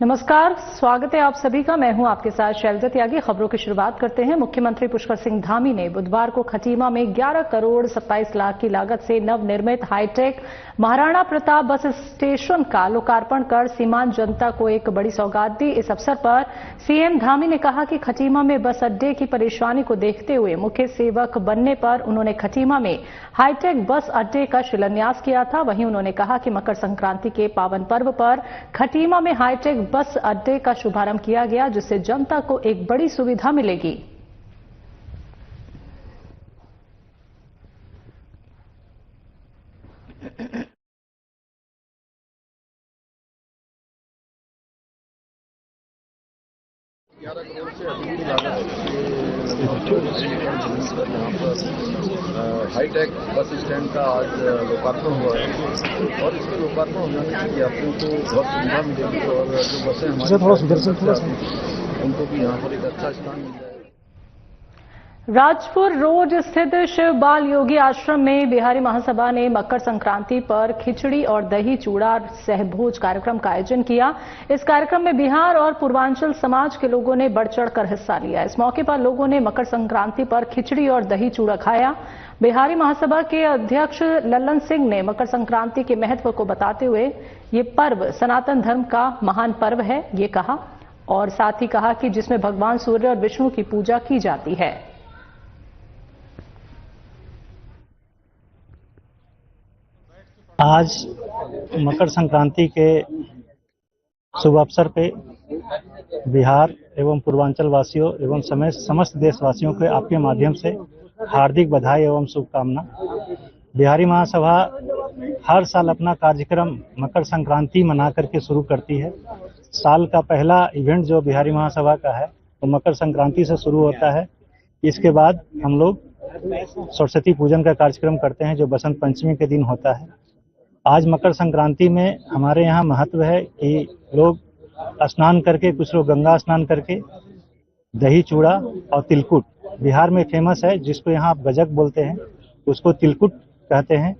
नमस्कार, स्वागत है आप सभी का। मैं हूं आपके साथ शैलजा त्यागी। खबरों की शुरुआत करते हैं। मुख्यमंत्री पुष्कर सिंह धामी ने बुधवार को खटीमा में 11 करोड़ 27 लाख की लागत से नवनिर्मित hi tech Maharana Pratap bus station का लोकार्पण कर सीमांत जनता को एक बड़ी सौगात दी। इस अवसर पर सीएम धामी ने कहा कि खटीमा में बस अड्डे की परेशानी को देखते हुए मुख्य सेवक बनने पर उन्होंने खटीमा में हाईटेक बस अड्डे का शिलान्यास किया था। वहीं उन्होंने कहा कि मकर संक्रांति के पावन पर्व पर खटीमा में हाईटेक बस अड्डे का शुभारंभ किया गया, जिससे जनता को एक बड़ी सुविधा मिलेगी। करोड़ से अधिक की लागत यहाँ पर हाईटेक बस स्टैंड का आज लोकार्पण हुआ है और इसके लोकार्पण होने से यात्रियों को बहुत सुविधा मिलेगी और जो बसें हमारे उनको भी यहाँ पर एक अच्छा स्थान मिल जाएगा। राजपुर रोड स्थित शिव बाल योगी आश्रम में बिहारी महासभा ने मकर संक्रांति पर खिचड़ी और दही चूड़ा सहभोज कार्यक्रम का आयोजन किया। इस कार्यक्रम में बिहार और पूर्वांचल समाज के लोगों ने बढ़ चढ़कर हिस्सा लिया। इस मौके पर लोगों ने मकर संक्रांति पर खिचड़ी और दही चूड़ा खाया। बिहारी महासभा के अध्यक्ष लल्लन सिंह ने मकर संक्रांति के महत्व को बताते हुए ये पर्व सनातन धर्म का महान पर्व है, ये कहा और साथ ही कहा कि जिसमें भगवान सूर्य और विष्णु की पूजा की जाती है। आज मकर संक्रांति के शुभ अवसर पे बिहार एवं पूर्वांचल वासियों एवं समस्त देशवासियों के आपके माध्यम से हार्दिक बधाई एवं शुभकामना। बिहारी महासभा हर साल अपना कार्यक्रम मकर संक्रांति मना करके शुरू करती है। साल का पहला इवेंट जो बिहारी महासभा का है वो मकर संक्रांति से शुरू होता है। इसके बाद हम लोग सरस्वती पूजन का कार्यक्रम करते हैं जो बसंत पंचमी के दिन होता है। आज मकर संक्रांति में हमारे यहाँ महत्व है कि लोग स्नान करके, कुछ लोग गंगा स्नान करके दही चूड़ा और तिलकुट बिहार में फेमस है, जिसको यहाँ आप गजक बोलते हैं, उसको तिलकुट कहते हैं।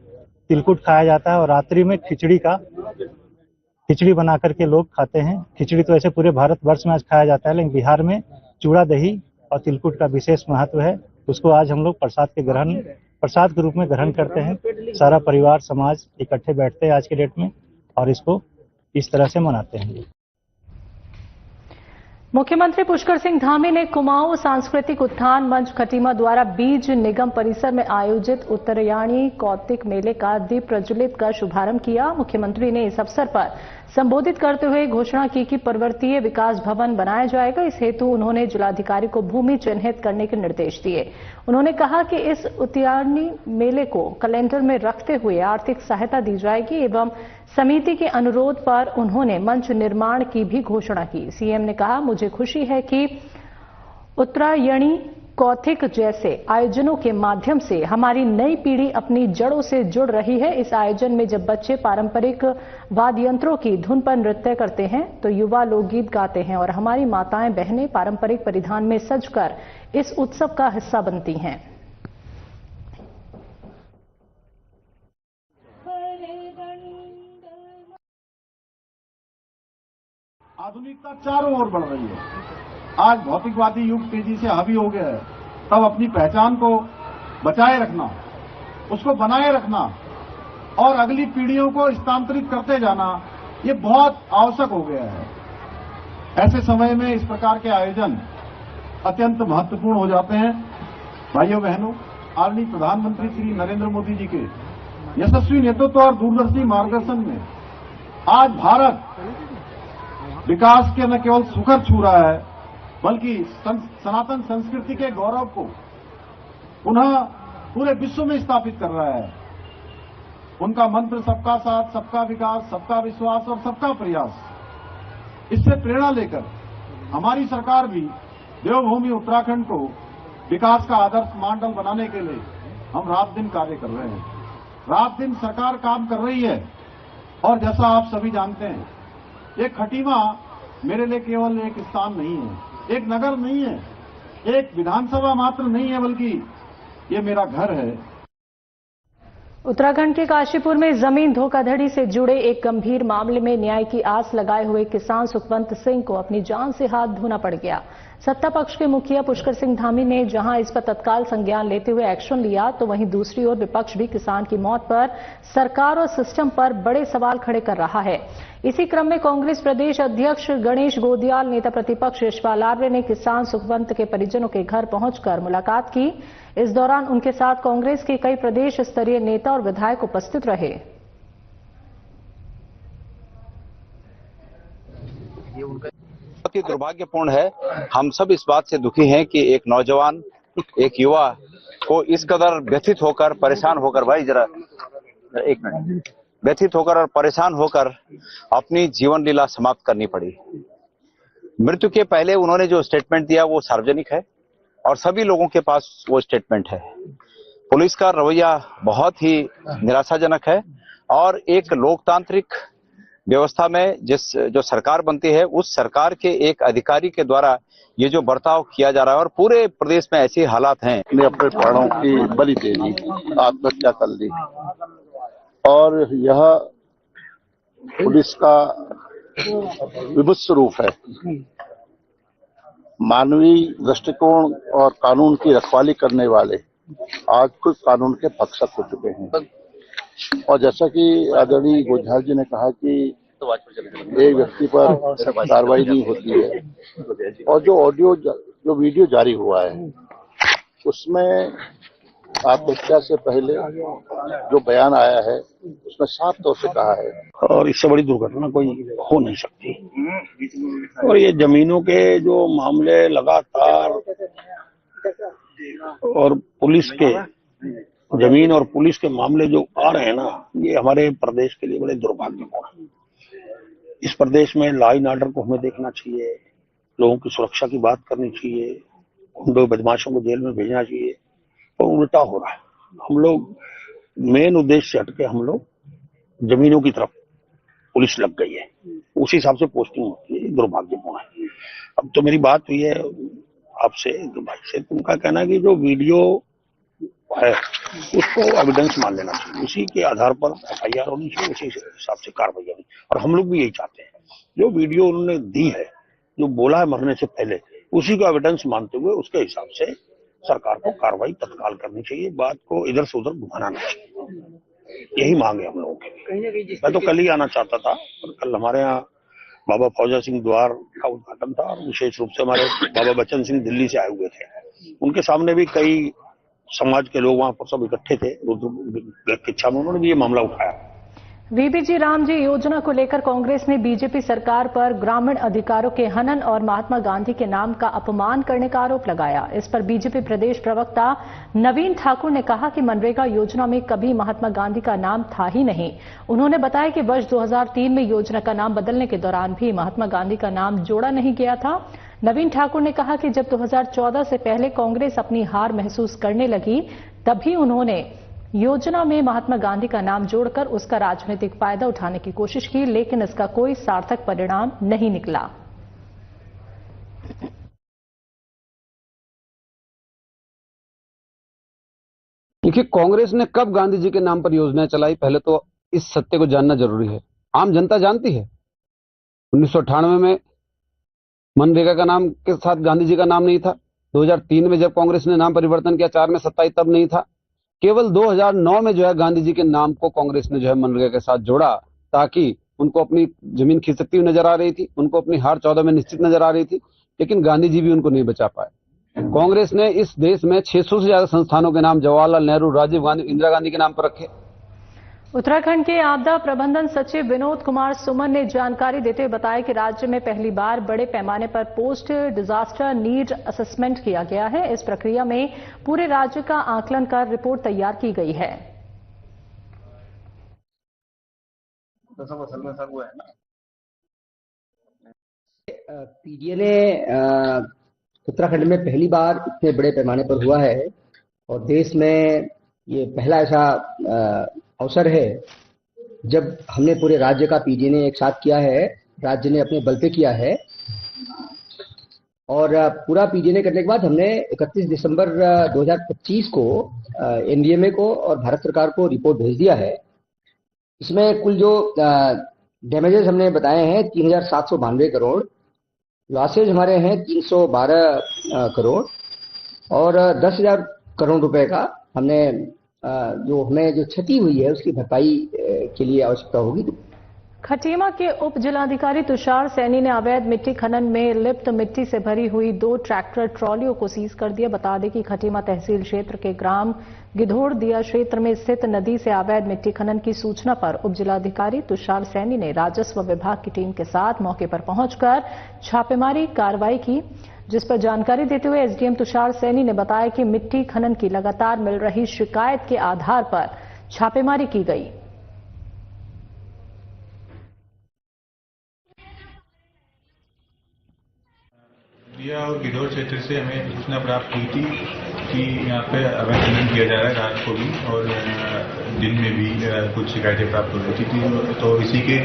तिलकुट खाया जाता है और रात्रि में खिचड़ी बना करके लोग खाते हैं। खिचड़ी तो ऐसे पूरे भारतवर्ष में आज खाया जाता है, लेकिन बिहार में चूड़ा दही और तिलकुट का विशेष महत्व है। उसको आज हम लोग प्रसाद के रूप में ग्रहण करते हैं। सारा परिवार समाज इकट्ठे बैठते हैं आज के डेट में और इसको इस तरह से मनाते हैं। मुख्यमंत्री पुष्कर सिंह धामी ने कुमाऊं सांस्कृतिक उत्थान मंच खटीमा द्वारा बीज निगम परिसर में आयोजित उत्तरायणी कौतिक मेले का दीप प्रज्वलित कर शुभारंभ किया। मुख्यमंत्री ने इस अवसर पर संबोधित करते हुए घोषणा की कि पर्वतीय विकास भवन बनाया जाएगा। इस हेतु उन्होंने जिलाधिकारी को भूमि चिन्हित करने के निर्देश दिए। उन्होंने कहा कि इस उत्तरायणी मेले को कैलेंडर में रखते हुए आर्थिक सहायता दी जाएगी एवं समिति के अनुरोध पर उन्होंने मंच निर्माण की भी घोषणा की। सीएम ने कहा, मुझे खुशी है कि उत्तरायणी कौतिक जैसे आयोजनों के माध्यम से हमारी नई पीढ़ी अपनी जड़ों से जुड़ रही है। इस आयोजन में जब बच्चे पारंपरिक वाद्य यंत्रों की धुन पर नृत्य करते हैं तो युवा लोकगीत गाते हैं और हमारी माताएं बहनें पारंपरिक परिधान में सजकर इस उत्सव का हिस्सा बनती हैं। आधुनिकता चारों ओर बढ़ रही है। आज भौतिकवादी युग तेजी से हावी हो गया है, तब अपनी पहचान को बचाए रखना, उसको बनाए रखना और अगली पीढ़ियों को स्थानांतरित करते जाना, ये बहुत आवश्यक हो गया है। ऐसे समय में इस प्रकार के आयोजन अत्यंत महत्वपूर्ण हो जाते हैं। भाइयों बहनों, आदरणीय प्रधानमंत्री श्री नरेंद्र मोदी जी के यशस्वी नेतृत्व और दूरदर्शी मार्गदर्शन में आज भारत विकास के न केवल शिखर छू रहा है, बल्कि सनातन संस्कृति के गौरव को पुनः पूरे विश्व में स्थापित कर रहा है। उनका मंत्र सबका साथ, सबका विकास, सबका विश्वास और सबका प्रयास। इससे प्रेरणा लेकर हमारी सरकार भी देवभूमि उत्तराखंड को विकास का आदर्श मानदंड बनाने के लिए हम रात दिन कार्य कर रहे हैं। रात दिन सरकार काम कर रही है और जैसा आप सभी जानते हैं, ये खटीमा मेरे लिए केवल एक स्थान नहीं है, एक नगर नहीं है, एक विधानसभा मात्र नहीं है, बल्कि ये मेरा घर है। उत्तराखंड के काशीपुर में जमीन धोखाधड़ी से जुड़े एक गंभीर मामले में न्याय की आस लगाए हुए किसान सुखवंत सिंह को अपनी जान से हाथ धोना पड़ गया। सत्ता पक्ष के मुखिया पुष्कर सिंह धामी ने जहां इस पर तत्काल संज्ञान लेते हुए एक्शन लिया, तो वहीं दूसरी ओर विपक्ष भी किसान की मौत पर सरकार और सिस्टम पर बड़े सवाल खड़े कर रहा है। इसी क्रम में कांग्रेस प्रदेश अध्यक्ष गणेश गोदियाल, नेता प्रतिपक्ष यशपाल आर्य ने किसान सुखवंत के परिजनों के घर पहुंचकर मुलाकात की। इस दौरान उनके साथ कांग्रेस के कई प्रदेश स्तरीय नेता और विधायक उपस्थित रहे। बहुत ही दुर्भाग्यपूर्ण है। हम सब इस बात से दुखी हैं कि एक नौजवान, एक युवा को इस कदर व्यथित होकर, परेशान होकर, भाई जरा एक मिनट, व्यथित होकर और परेशान होकर अपनी जीवन लीला समाप्त करनी पड़ी। मृत्यु के पहले उन्होंने जो स्टेटमेंट दिया वो सार्वजनिक है और सभी लोगों के पास वो स्टेटमेंट है। पुलिस का रवैया बहुत ही निराशाजनक है और एक लोकतांत्रिक व्यवस्था में जो सरकार बनती है, उस सरकार के एक अधिकारी के द्वारा ये जो बर्ताव किया जा रहा है और पूरे प्रदेश में ऐसे हालात हैं। ने अपने प्राणों की बलि दे दी, आत्महत्या कर ली और यह पुलिस का विभत्स रूप है। मानवीय दृष्टिकोण और कानून की रखवाली करने वाले आज खुद कानून के भक्षक हो चुके हैं। और जैसा कि आदरणीय गोझाल जी ने कहा कि एक व्यक्ति पर कार्रवाई नहीं होती है और जो वीडियो जारी हुआ है उसमें आत्महत्या से पहले जो बयान आया है उसमें साफ तौर से कहा है और इससे बड़ी दुर्घटना कोई हो नहीं सकती। और ये जमीनों के जो मामले लगातार और पुलिस के जमीन और पुलिस के मामले जो आ रहे हैं ना, ये हमारे प्रदेश के लिए बड़े दुर्भाग्यपूर्ण है। इस प्रदेश में लॉ एंड ऑर्डर को हमें देखना चाहिए, लोगों की सुरक्षा की बात करनी चाहिए, गुंडों बदमाशों को जेल में भेजना चाहिए, और उल्टा हो रहा है। हम लोग मेन उद्देश्य से हटके हम लोग जमीनों की तरफ पुलिस लग गई है, उसी हिसाब से पोस्टिंग होती है, दुर्भाग्यपूर्ण है। अब तो मेरी बात हुई है आपसे, भाई से, तुमका कहना है कि जो वीडियो है उसको एविडेंस मान लेना चाहिए, उसी के आधार पर FIR होनी चाहिए, उसी हिसाब से कार्रवाई होनी। और हम लोग भी यही चाहते हैं, जो वीडियो उन्होंने दी है, जो बोला है मरने से पहले, उसी को एविडेंस मानते हुए उसके हिसाब से सरकार को कार्रवाई तत्काल करनी चाहिए, बात को इधर से उधर घुमाना नहीं चाहिए। यही मांग है हम लोगों की। मैं तो कल ही आना चाहता था, और कल हमारे यहाँ बाबा फौजा सिंह द्वार का उद्घाटन था और विशेष रूप से हमारे बाबा बच्चन सिंह दिल्ली से आए हुए थे। उनके सामने भी कई समाज के लोग वहां पर सब इकट्ठे थे, रुद्र की इच्छा में उन्होंने भी ये मामला उठाया। वीबीजी रामजी योजना को लेकर कांग्रेस ने बीजेपी सरकार पर ग्रामीण अधिकारों के हनन और महात्मा गांधी के नाम का अपमान करने का आरोप लगाया। इस पर बीजेपी प्रदेश प्रवक्ता नवीन ठाकुर ने कहा कि मनरेगा योजना में कभी महात्मा गांधी का नाम था ही नहीं। उन्होंने बताया कि वर्ष 2003 में योजना का नाम बदलने के दौरान भी महात्मा गांधी का नाम जोड़ा नहीं गया था। नवीन ठाकुर ने कहा कि जब 2014 से पहले कांग्रेस अपनी हार महसूस करने लगी, तभी उन्होंने योजना में महात्मा गांधी का नाम जोड़कर उसका राजनीतिक फायदा उठाने की कोशिश की, लेकिन इसका कोई सार्थक परिणाम नहीं निकला। देखिए, कांग्रेस ने कब गांधी जी के नाम पर योजनाएं चलाई, पहले तो इस सत्य को जानना जरूरी है। आम जनता जानती है 1998 में मनरेगा का नाम के साथ गांधी जी का नाम नहीं था। 2003 में जब कांग्रेस ने नाम परिवर्तन किया, 4 में 27 तब नहीं था। केवल 2009 में जो है गांधी जी के नाम को कांग्रेस ने जो है मनरेगा के साथ जोड़ा, ताकि उनको अपनी जमीन खिसकती हुई नजर आ रही थी, उनको अपनी हार 14 में निश्चित नजर आ रही थी, लेकिन गांधी जी भी उनको नहीं बचा पाए। कांग्रेस ने इस देश में 600 से ज्यादा संस्थानों के नाम जवाहरलाल नेहरू, राजीव गांधी, इंदिरा गांधी के नाम पर रखे। उत्तराखंड के आपदा प्रबंधन सचिव विनोद कुमार सुमन ने जानकारी देते हुए बताया कि राज्य में पहली बार बड़े पैमाने पर पोस्ट डिजास्टर नीड असेसमेंट किया गया है। इस प्रक्रिया में पूरे राज्य का आकलन कर रिपोर्ट तैयार की गई है। पीडीए ने उत्तराखंड में पहली बार इतने बड़े पैमाने पर हुआ है और देश में ये पहला ऐसा अवसर है जब हमने पूरे राज्य का पीडीए ने एक साथ किया है, राज्य ने अपने बल पे किया है। और पूरा पीडीएनए करने के बाद हमने 31 दिसंबर 2025 को एनडीएमए को और भारत सरकार को रिपोर्ट भेज दिया है। इसमें कुल जो डैमेजेस हमने बताए हैं 3,792 करोड़, लॉसेज हमारे हैं 312 करोड़ और 10,000 करोड़ रुपए का हमने जो हमें जो क्षति हुई है उसकी भरपाई के लिए आवश्यकता होगी। खटीमा के उप जिलाधिकारी तुषार सैनी ने अवैध मिट्टी खनन में लिप्त मिट्टी से भरी हुई 2 ट्रैक्टर ट्रॉलियों को सीज कर दिया। बता दें कि खटीमा तहसील क्षेत्र के ग्राम गिधोड़दिया क्षेत्र में स्थित नदी से अवैध मिट्टी खनन की सूचना पर उप जिलाधिकारी तुषार सैनी ने राजस्व विभाग की टीम के साथ मौके पर पहुंचकर छापेमारी कार्रवाई की, जिस पर जानकारी देते हुए एसडीएम तुषार सैनी ने बताया कि मिट्टी खनन की लगातार मिल रही शिकायत के आधार पर छापेमारी की गई। और गिधौर क्षेत्र से हमें सूचना प्राप्त हुई थी कि यहाँ पे अवैध खनन किया जा रहा है, रात को भी और दिन में भी कुछ शिकायतें प्राप्त हो रही थी। तो इसी के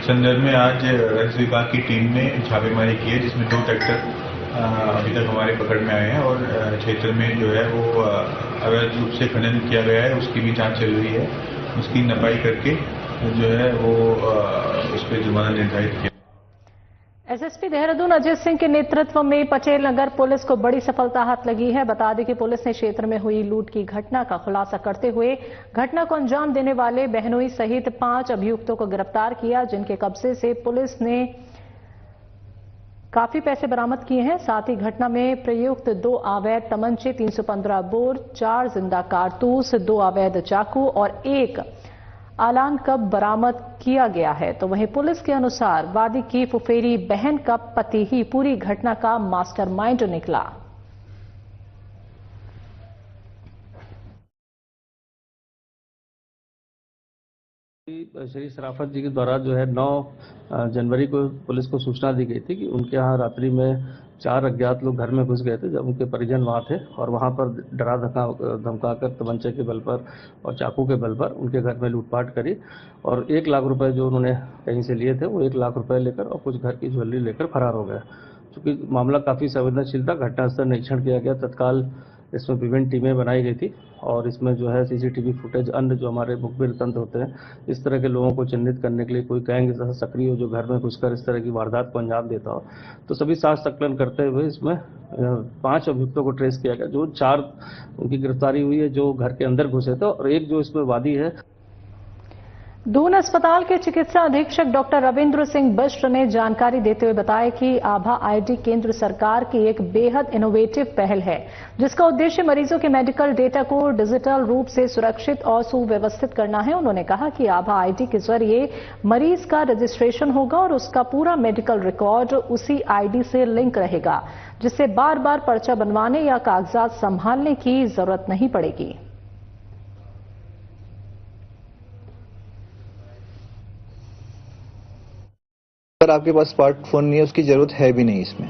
संदर्भ में आज राजस्व विभाग की टीम ने छापेमारी की है, जिसमें 2 ट्रैक्टर अभी तक हमारे पकड़ में आए हैं और क्षेत्र में जो है वो अवैध रूप से खनन किया गया है, उसकी भी जाँच चल रही है। उसकी नपाई करके जो है वो उस पर जुर्माना निर्धारित किया। एसएसपी देहरादून अजय सिंह के नेतृत्व में पटेल नगर पुलिस को बड़ी सफलता हाथ लगी है। बता दें कि पुलिस ने क्षेत्र में हुई लूट की घटना का खुलासा करते हुए घटना को अंजाम देने वाले बहनोई सहित 5 अभियुक्तों को गिरफ्तार किया, जिनके कब्जे से पुलिस ने काफी पैसे बरामद किए हैं। साथ ही घटना में प्रयुक्त 2 अवैध तमंचे, 315 बोर, 4 जिंदा कारतूस, 2 अवैध चाकू और 1 आलान कप बरामद किया गया है। तो वहीं पुलिस के अनुसार वादी की फुफेरी बहन का पति ही पूरी घटना का मास्टरमाइंड निकला। श्री सराफत जी के द्वारा जो है 9 जनवरी को पुलिस को सूचना दी गई थी कि उनके यहाँ रात्रि में 4 अज्ञात लोग घर में घुस गए थे, जब उनके परिजन वहाँ थे और वहाँ पर डरा धमकाकर तमंचे के बल पर और चाकू के बल पर उनके घर में लूटपाट करी और 1 लाख रुपए जो उन्होंने कहीं से लिए थे वो 1 लाख रुपए लेकर और कुछ घर की ज्वेलरी लेकर फरार हो गए। चूँकि मामला काफ़ी संवेदनशील था, घटनास्थल निरीक्षण किया गया, तत्काल इसमें विभिन्न टीमें बनाई गई थी और इसमें जो है सीसीटीवी फुटेज, अन्य जो हमारे मुखबिर तंत्र होते हैं, इस तरह के लोगों को चिन्हित करने के लिए कोई गैंग सक्रिय हो जो घर में घुसकर इस तरह की वारदात को अंजाम देता हो, तो सभी साथ संकलन करते हुए इसमें 5 अभियुक्तों को ट्रेस किया गया। जो 4 उनकी गिरफ्तारी हुई है जो घर के अंदर घुसे थे और 1 जो इसमें वादी है। दून अस्पताल के चिकित्सा अधीक्षक डॉक्टर रविंद्र सिंह बिष्ट ने जानकारी देते हुए बताया कि आभा आईडी केंद्र सरकार की एक बेहद इनोवेटिव पहल है, जिसका उद्देश्य मरीजों के मेडिकल डेटा को डिजिटल रूप से सुरक्षित और सुव्यवस्थित करना है। उन्होंने कहा कि आभा आईडी के जरिए मरीज का रजिस्ट्रेशन होगा और उसका पूरा मेडिकल रिकॉर्ड उसी आईडी से लिंक रहेगा, जिससे बार बार पर्चा बनवाने या कागजात संभालने की जरूरत नहीं पड़ेगी। अगर आपके पास स्मार्टफोन नहीं है, उसकी जरूरत है भी नहीं। इसमें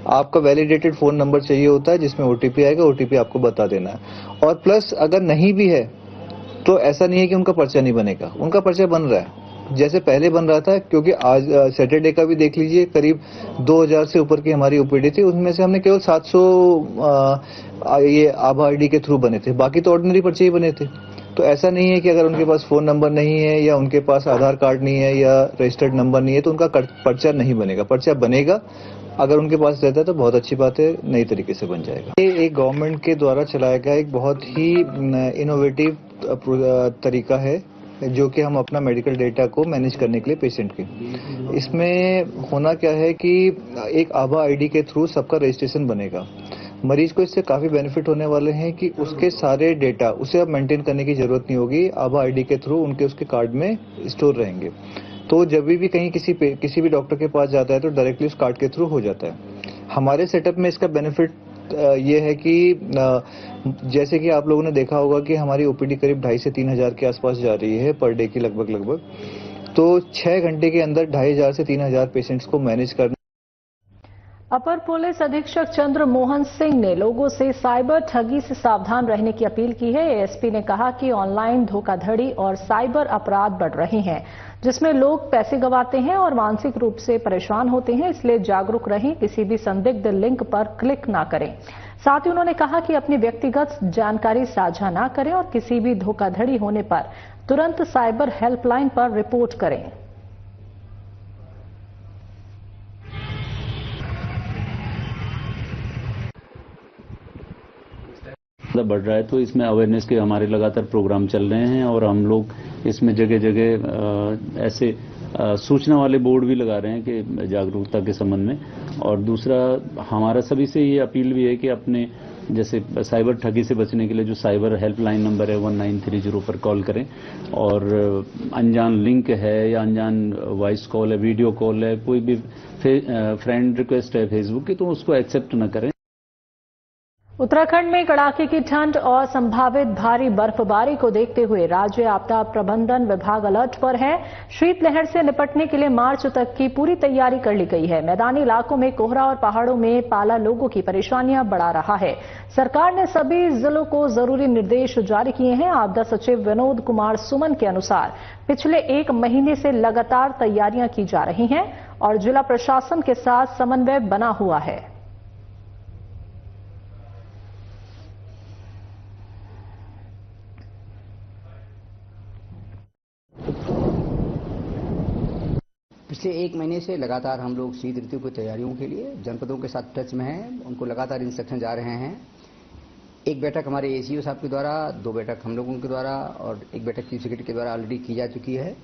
आपका वैलिडेटेड फोन नंबर चाहिए होता है जिसमें ओटीपी आएगा, ओटीपी आपको बता देना है। और प्लस अगर नहीं भी है तो ऐसा नहीं है कि उनका पर्चा नहीं बनेगा, उनका पर्चा बन रहा है जैसे पहले बन रहा था। क्योंकि आज सैटरडे का भी देख लीजिए, करीब 2000 से ऊपर की हमारी ओपीडी थी, उसमें से हमने केवल 700 ये आभा आईडी के थ्रू बने थे, बाकी तो ऑर्डिनरी पर्चे ही बने थे। तो ऐसा नहीं है कि अगर उनके पास फोन नंबर नहीं है या उनके पास आधार कार्ड नहीं है या रजिस्टर्ड नंबर नहीं है तो उनका पर्चा नहीं बनेगा। पर्चा बनेगा, अगर उनके पास रहता है तो बहुत अच्छी बात है, नई तरीके से बन जाएगा। ये एक गवर्नमेंट के द्वारा चलाया गया एक बहुत ही इनोवेटिव तरीका है जो कि हम अपना मेडिकल डेटा को मैनेज करने के लिए पेशेंट के, इसमें होना क्या है कि एक आभा आईडी के थ्रू सबका रजिस्ट्रेशन बनेगा। मरीज को इससे काफी बेनिफिट होने वाले हैं कि उसके सारे डेटा उसे अब मेंटेन करने की जरूरत नहीं होगी, आभा आईडी के थ्रू उनके उसके कार्ड में स्टोर रहेंगे। तो जब भी कहीं किसी भी डॉक्टर के पास जाता है तो डायरेक्टली उस कार्ड के थ्रू हो जाता है। हमारे सेटअप में इसका बेनिफिट ये है कि जैसे कि आप लोगों ने देखा होगा कि हमारी ओपीडी करीब 2,500 से 3,000 के आसपास जा रही है पर डे की लगभग, तो 6 घंटे के अंदर 2,500 से 3,000 पेशेंट्स को मैनेज करना। अपर पुलिस अधीक्षक चंद्र मोहन सिंह ने लोगों से साइबर ठगी से सावधान रहने की अपील की है। एएसपी ने कहा कि ऑनलाइन धोखाधड़ी और साइबर अपराध बढ़ रहे हैं, जिसमें लोग पैसे गंवाते हैं और मानसिक रूप से परेशान होते हैं। इसलिए जागरूक रहें, किसी भी संदिग्ध लिंक पर क्लिक ना करें। साथ ही उन्होंने कहा कि अपनी व्यक्तिगत जानकारी साझा ना करें और किसी भी धोखाधड़ी होने पर तुरंत साइबर हेल्पलाइन पर रिपोर्ट करें। बढ़ रहा है तो इसमें अवेयरनेस के हमारे लगातार प्रोग्राम चल रहे हैं और हम लोग इसमें जगह जगह ऐसे सूचना वाले बोर्ड भी लगा रहे हैं कि जागरूकता के संबंध में। और दूसरा हमारा सभी से ये अपील भी है कि अपने जैसे साइबर ठगी से बचने के लिए जो साइबर हेल्पलाइन नंबर है 1930 पर कॉल करें और अनजान लिंक है या अनजान वॉइस कॉल है, वीडियो कॉल है, कोई भी फ्रेंड रिक्वेस्ट है फेसबुक की, तो उसको एक्सेप्ट न करें। उत्तराखंड में कड़ाके की ठंड और संभावित भारी बर्फबारी को देखते हुए राज्य आपदा प्रबंधन विभाग अलर्ट पर है। शीतलहर से निपटने के लिए मार्च तक की पूरी तैयारी कर ली गई है। मैदानी इलाकों में कोहरा और पहाड़ों में पाला लोगों की परेशानियां बढ़ा रहा है। सरकार ने सभी जिलों को जरूरी निर्देश जारी किए हैं। आपदा सचिव विनोद कुमार सुमन के अनुसार पिछले 1 महीने से लगातार तैयारियां की जा रही हैं और जिला प्रशासन के साथ समन्वय बना हुआ है। पिछले 1 महीने से लगातार हम लोग शीत ऋतु की तैयारियों के लिए जनपदों के साथ टच में हैं। उनको लगातार इंस्ट्रक्शन जा रहे हैं। 1 बैठक हमारे एसीओ साहब के द्वारा, 2 बैठक हम लोगों के द्वारा और 1 बैठक चीफ सेक्रेटरी के द्वारा ऑलरेडी की जा चुकी है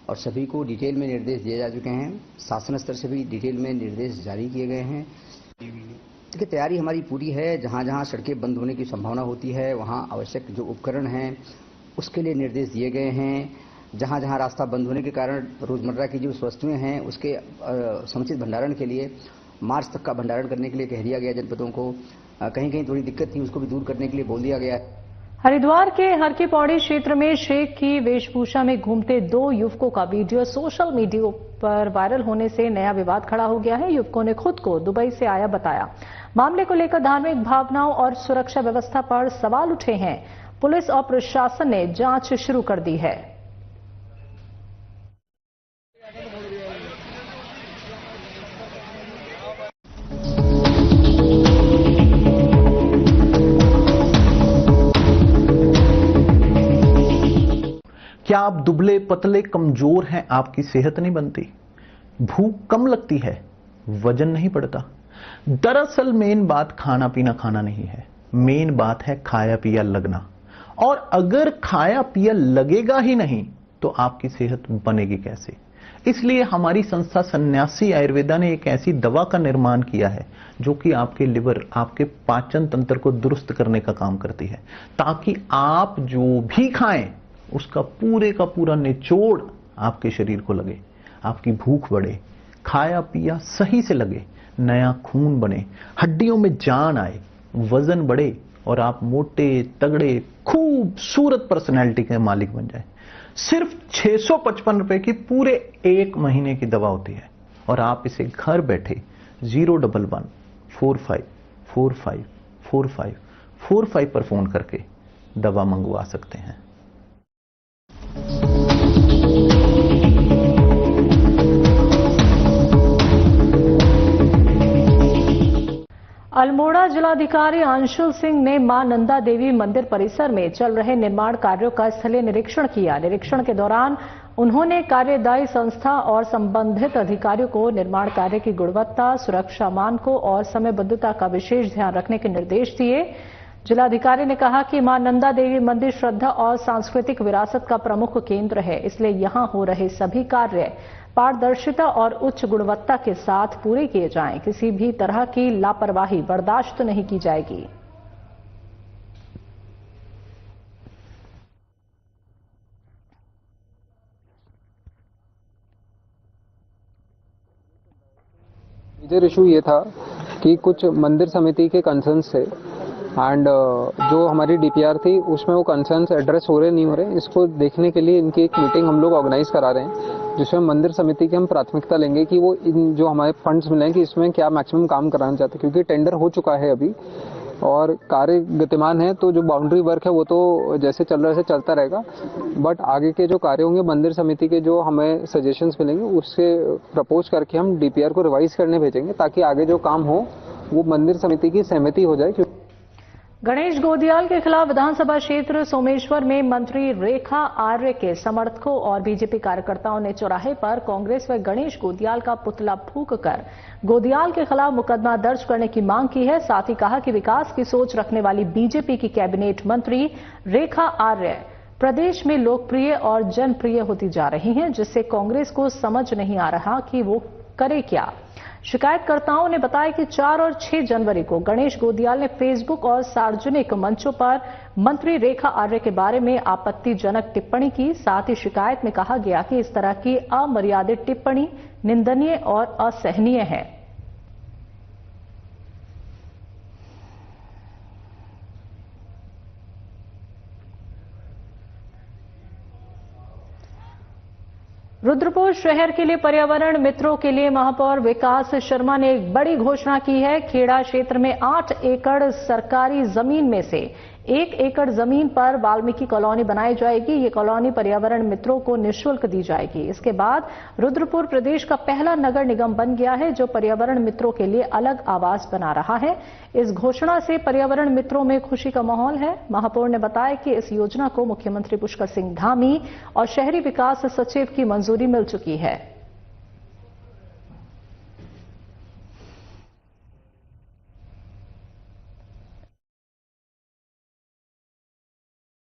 और सभी को डिटेल में निर्देश दिए जा चुके हैं। शासन स्तर से भी डिटेल में निर्देश जारी किए गए हैं। देखिए, तैयारी हमारी पूरी है। जहां जहां सड़कें बंद होने की संभावना होती है वहां आवश्यक जो उपकरण हैं उसके लिए निर्देश दिए गए हैं। जहां जहां रास्ता बंद होने के कारण रोजमर्रा की जो वस्तुएं हैं उसके समुचित भंडारण के लिए मार्च तक का भंडारण करने के लिए कह दिया गया जनपदों को। कहीं कहीं थोड़ी दिक्कत थी, उसको भी दूर करने के लिए बोल दिया गया है। हरिद्वार के हर की पौड़ी क्षेत्र में शेख की वेशभूषा में घूमते 2 युवकों का वीडियो सोशल मीडिया पर वायरल होने से नया विवाद खड़ा हो गया है। युवकों ने खुद को दुबई से आया बताया। मामले को लेकर धार्मिक भावनाओं और सुरक्षा व्यवस्था पर सवाल उठे हैं। पुलिस और प्रशासन ने जांच शुरू कर दी है। क्या आप दुबले पतले कमजोर हैं? आपकी सेहत नहीं बनती, भूख कम लगती है, वजन नहीं बढ़ता? दरअसल मेन बात खाना पीना खाना नहीं है, मेन बात है खाया पिया लगना। और अगर खाया पिया लगेगा ही नहीं तो आपकी सेहत बनेगी कैसे? इसलिए हमारी संस्था सन्यासी आयुर्वेदा ने एक ऐसी दवा का निर्माण किया है जो कि आपके लिवर, आपके पाचन तंत्र को दुरुस्त करने का काम करती है, ताकि आप जो भी खाएं उसका पूरे का पूरा निचोड़ आपके शरीर को लगे, आपकी भूख बढ़े, खाया पिया सही से लगे, नया खून बने, हड्डियों में जान आए, वजन बढ़े और आप मोटे तगड़े खूबसूरत पर्सनैलिटी के मालिक बन जाए। सिर्फ 655 रुपए की पूरे 1 महीने की दवा होती है और आप इसे घर बैठे 01145454545 पर फोन करके दवा मंगवा सकते हैं। अल्मोड़ा जिलाधिकारी अंशुल सिंह ने मां नंदा देवी मंदिर परिसर में चल रहे निर्माण कार्यों का स्थलीय निरीक्षण किया। निरीक्षण के दौरान उन्होंने कार्यदायी संस्था और संबंधित अधिकारियों को निर्माण कार्य की गुणवत्ता, सुरक्षा मानकों और समयबद्धता का विशेष ध्यान रखने के निर्देश दिए। जिलाधिकारी ने कहा कि मां नंदा देवी मंदिर श्रद्धा और सांस्कृतिक विरासत का प्रमुख केंद्र है, इसलिए यहां हो रहे सभी कार्य पारदर्शिता और उच्च गुणवत्ता के साथ पूरे किए जाएं। किसी भी तरह की लापरवाही बर्दाश्त नहीं की जाएगी। मेजर इशू ये था कि कुछ मंदिर समिति के कंसर्न से एंड जो हमारी डीपीआर थी उसमें वो कंसर्न्स एड्रेस हो रहे नहीं हो रहे, इसको देखने के लिए इनकी एक मीटिंग हम लोग ऑर्गेनाइज करा रहे हैं, जिसमें मंदिर समिति की हम प्राथमिकता लेंगे कि वो इन जो हमारे फंड्स मिले हैं कि इसमें क्या मैक्सिमम काम कराना चाहते हैं, क्योंकि टेंडर हो चुका है अभी और कार्य गतिमान है। तो जो बाउंड्री वर्क है वो तो जैसे चल रहा है वैसे चलता रहेगा, बट आगे के जो कार्य होंगे मंदिर समिति के जो हमें सजेशंस मिलेंगे उससे प्रपोज करके हम डीपीआर को रिवाइज करने भेजेंगे, ताकि आगे जो काम हो वो मंदिर समिति की सहमति हो जाए। गणेश गोदियाल के खिलाफ विधानसभा क्षेत्र सोमेश्वर में मंत्री रेखा आर्य के समर्थकों और बीजेपी कार्यकर्ताओं ने चौराहे पर कांग्रेस व गणेश गोदियाल का पुतला फूंककर गोदियाल के खिलाफ मुकदमा दर्ज करने की मांग की है। साथ ही कहा कि विकास की सोच रखने वाली बीजेपी की कैबिनेट मंत्री रेखा आर्य प्रदेश में लोकप्रिय और जनप्रिय होती जा रही हैं, जिससे कांग्रेस को समझ नहीं आ रहा कि वो करे क्या। शिकायतकर्ताओं ने बताया कि 4 और 6 जनवरी को गणेश गोदियाल ने फेसबुक और सार्वजनिक मंचों पर मंत्री रेखा आर्य के बारे में आपत्तिजनक टिप्पणी की। साथ ही शिकायत में कहा गया कि इस तरह की अमर्यादित टिप्पणी निंदनीय और असहनीय है। रुद्रपुर शहर के लिए पर्यावरण मित्रों के लिए महापौर विकास शर्मा ने एक बड़ी घोषणा की है। खेड़ा क्षेत्र में 8 एकड़ सरकारी जमीन में से 1 एकड़ जमीन पर वाल्मीकि कॉलोनी बनाई जाएगी। ये कॉलोनी पर्यावरण मित्रों को निःशुल्क दी जाएगी। इसके बाद रुद्रपुर प्रदेश का पहला नगर निगम बन गया है जो पर्यावरण मित्रों के लिए अलग आवास बना रहा है। इस घोषणा से पर्यावरण मित्रों में खुशी का माहौल है। महापौर ने बताया कि इस योजना को मुख्यमंत्री पुष्कर सिंह धामी और शहरी विकास सचिव की मंजूरी मिल चुकी है।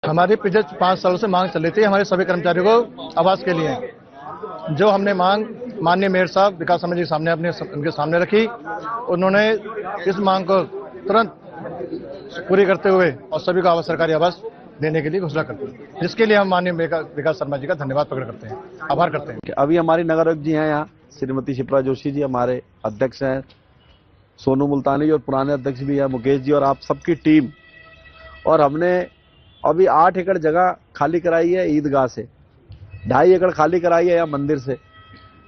हमारी पिछले 5 सालों से मांग चल रही थी हमारे सभी कर्मचारियों को आवास के लिए, जो हमने मांग माननीय मेयर साहब विकास शर्मा जी के सामने उनके सामने रखी। उन्होंने इस मांग को तुरंत पूरी करते हुए और सभी को सरकारी आवास देने के लिए घोषणा करते हैं, जिसके लिए हम माननीय विकास शर्मा जी का धन्यवाद प्रकट करते हैं, आभार करते हैं। अभी हमारी नगर आयुक्त जी हैं यहाँ, श्रीमती शिप्रा जोशी जी हमारे अध्यक्ष हैं, सोनू मुल्तानी जी और पुराने अध्यक्ष भी हैं मुकेश जी और आप सबकी टीम, और हमने अभी 8 एकड़ जगह खाली कराई है ईदगाह से, 2.5 एकड़ खाली कराई है या मंदिर से,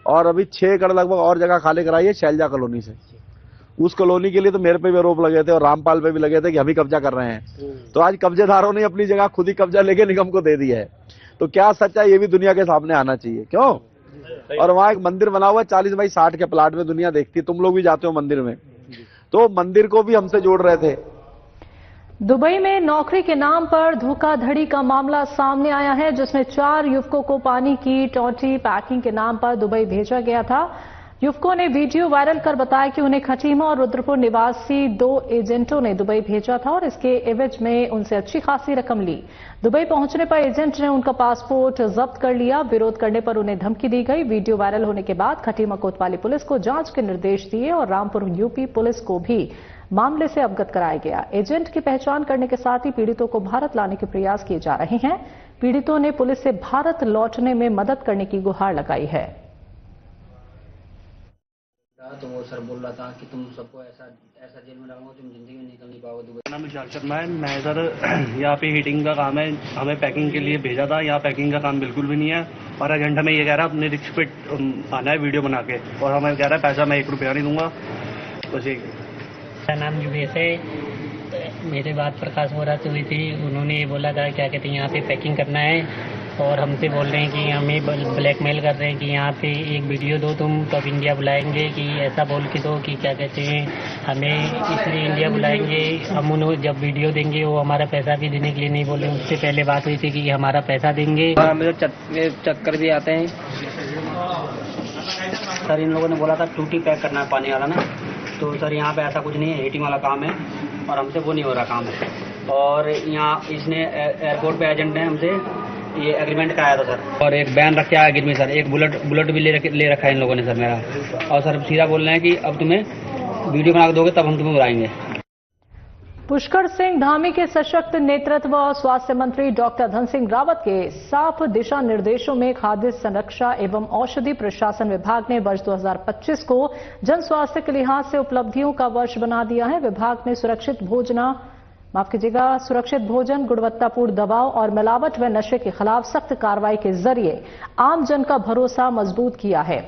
और अभी 6 एकड़ लगभग और जगह खाली कराई है शैलजा कॉलोनी से। उस कॉलोनी के लिए तो मेरे पे भी आरोप लगे थे और रामपाल पे भी लगे थे कि हम ही कब्जा कर रहे हैं। तो आज कब्जेदारों ने अपनी जगह खुद ही कब्जा लेके निगम को दे दिया है। तो क्या सच है ये भी दुनिया के सामने आना चाहिए, क्यों? और वहां एक मंदिर बना हुआ है 40 बाई 60 के प्लाट में, दुनिया देखती है, तुम लोग भी जाते हो मंदिर में, तो मंदिर को भी हमसे जोड़ रहे थे। दुबई में नौकरी के नाम पर धोखाधड़ी का मामला सामने आया है, जिसमें 4 युवकों को पानी की टोटी पैकिंग के नाम पर दुबई भेजा गया था। युवकों ने वीडियो वायरल कर बताया कि उन्हें खटीमा और रुद्रपुर निवासी 2 एजेंटों ने दुबई भेजा था और इसके एवज में उनसे अच्छी खासी रकम ली। दुबई पहुंचने पर एजेंट ने उनका पासपोर्ट जब्त कर लिया। विरोध करने पर उन्हें धमकी दी गई। वीडियो वायरल होने के बाद खटीमा कोतवाली पुलिस को जांच के निर्देश दिए और रामपुर यूपी पुलिस को भी मामले से अवगत कराया गया। एजेंट की पहचान करने के साथ ही पीड़ितों को भारत लाने के प्रयास किए जा रहे हैं। पीड़ितों ने पुलिस से भारत लौटने में मदद करने की गुहार लगाई है। तो वो सर बोल रहा था कि तुम सबको ऐसा जेल में डालूंगा, तुम जिंदगी में निकल नहीं पाओगे। दुबई नाम विशाल शर्मा है। मैं सर यहाँ पे हीटिंग का काम है, हमें पैकिंग के लिए भेजा था। यहाँ पैकिंग का काम बिल्कुल भी नहीं है और एजेंट हमें ये कह रहा है अपने रिक्स पे आना है वीडियो बना के, और हमें कह रहा है पैसा मैं 1 रुपया नहीं दूंगा। बस एक मेरा नाम जुबेश है। मेरे बात प्रकाश बोरात हुई थी, उन्होंने ये बोला था क्या कहते हैं यहाँ पे पैकिंग करना है और हमसे बोल रहे हैं कि हमें ब्लैकमेल कर रहे हैं कि यहाँ पे एक वीडियो दो तुम तब इंडिया बुलाएंगे, कि ऐसा बोल के दो कि क्या कहते हैं हमें इसलिए इंडिया बुलाएंगे। हम उन्हें जब वीडियो देंगे वो हमारा पैसा भी देने के लिए नहीं बोले। उससे पहले बात हुई थी कि हमारा पैसा देंगे। हमें चक्कर भी आते हैं सर। इन लोगों ने बोला था टूटी पैक करना है पानी वाला ना, तो सर यहाँ पे ऐसा कुछ नहीं है, हीटिंग वाला काम है और हमसे वो नहीं हो रहा काम है। और यहाँ इसने एयरपोर्ट पे एजेंट ने हमसे ये एग्रीमेंट कराया था सर, और एक बैन रखा है आगे में सर, एक बुलेट भी ले रखा है इन लोगों ने सर मेरा। और सर सीधा बोल रहे हैं कि अब तुम्हें वीडियो बना के दोगे तब हम तुम्हें बुलाएंगे। पुष्कर सिंह धामी के सशक्त नेतृत्व और स्वास्थ्य मंत्री डॉक्टर धन सिंह रावत के साफ दिशा निर्देशों में खाद्य संरक्षा एवं औषधि प्रशासन विभाग ने वर्ष 2025 को जन स्वास्थ्य के लिहाज से उपलब्धियों का वर्ष बना दिया है। विभाग ने सुरक्षित भोजना माफ कीजिएगा, सुरक्षित भोजन, गुणवत्तापूर्ण दवाओं और मिलावट व नशे के खिलाफ सख्त कार्रवाई के जरिए आम जन का भरोसा मजबूत किया है।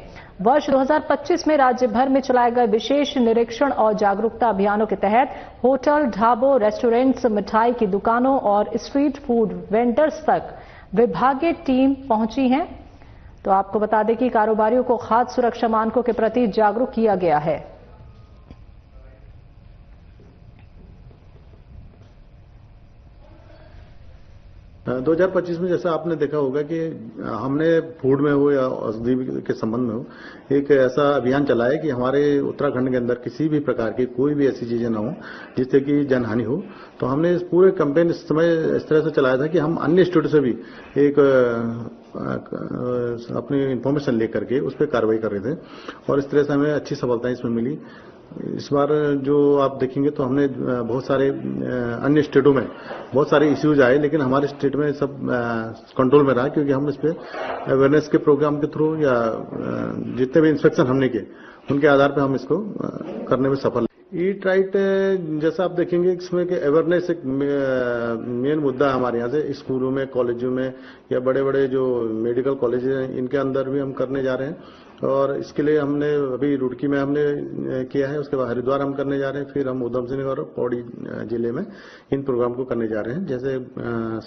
वर्ष 2025 में राज्य भर में चलाए गए विशेष निरीक्षण और जागरूकता अभियानों के तहत होटल, ढाबों, रेस्टोरेंट्स, मिठाई की दुकानों और स्ट्रीट फूड वेंडर्स तक विभागीय टीम पहुंची है। तो आपको बता दें कि कारोबारियों को खाद्य सुरक्षा मानकों के प्रति जागरूक किया गया है। हाँ, 2025 में जैसा आपने देखा होगा कि हमने फूड में हो या औषधि के संबंध में हो एक ऐसा अभियान चलाया है कि हमारे उत्तराखंड के अंदर किसी भी प्रकार की कोई भी ऐसी चीजें ना हो जिससे कि जनहानि हो। तो हमने इस पूरे कैंपेन इस समय इस तरह से चलाया था कि हम अन्य स्टेट से भी एक अपनी इंफॉर्मेशन लेकर के उस पर कार्रवाई कर रहे थे और इस तरह से हमें अच्छी सफलता इसमें मिली। इस बार जो आप देखेंगे तो हमने बहुत सारे अन्य स्टेटों में बहुत सारे इश्यूज आए, लेकिन हमारे स्टेट में सब कंट्रोल में रहा क्योंकि हम इस पे अवेयरनेस के प्रोग्राम के थ्रू या जितने भी इंस्पेक्शन हमने किए उनके आधार पर हम इसको करने में सफल। ईट राइट जैसा आप देखेंगे इसमें कि अवेयरनेस एक मेन मुद्दा है हमारे यहाँ से। स्कूलों में, कॉलेजों में या बड़े बड़े जो मेडिकल कॉलेज हैं इनके अंदर भी हम करने जा रहे हैं और इसके लिए हमने अभी रुड़की में हमने किया है, उसके बाद हरिद्वार हम करने जा रहे हैं, फिर हम उधम सिंह और पौड़ी जिले में इन प्रोग्राम को करने जा रहे हैं। जैसे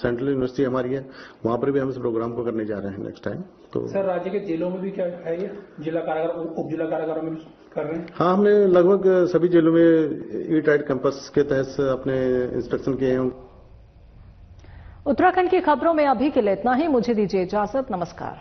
सेंट्रल यूनिवर्सिटी हमारी है वहां पर भी हम इस प्रोग्राम को करने जा रहे हैं नेक्स्ट टाइम। तो सर राज्य के जेलों में भी क्या है ये जिला कारागार, उप जिला कारागारों में कर रहे हैं? हाँ, हमने लगभग सभी जेलों में ईट राइट कैंपस के तहत अपने इंस्पेक्शन किए हैं। उत्तराखंड की खबरों में अभी के लिए इतना ही। मुझे दीजिए इजाजत। नमस्कार।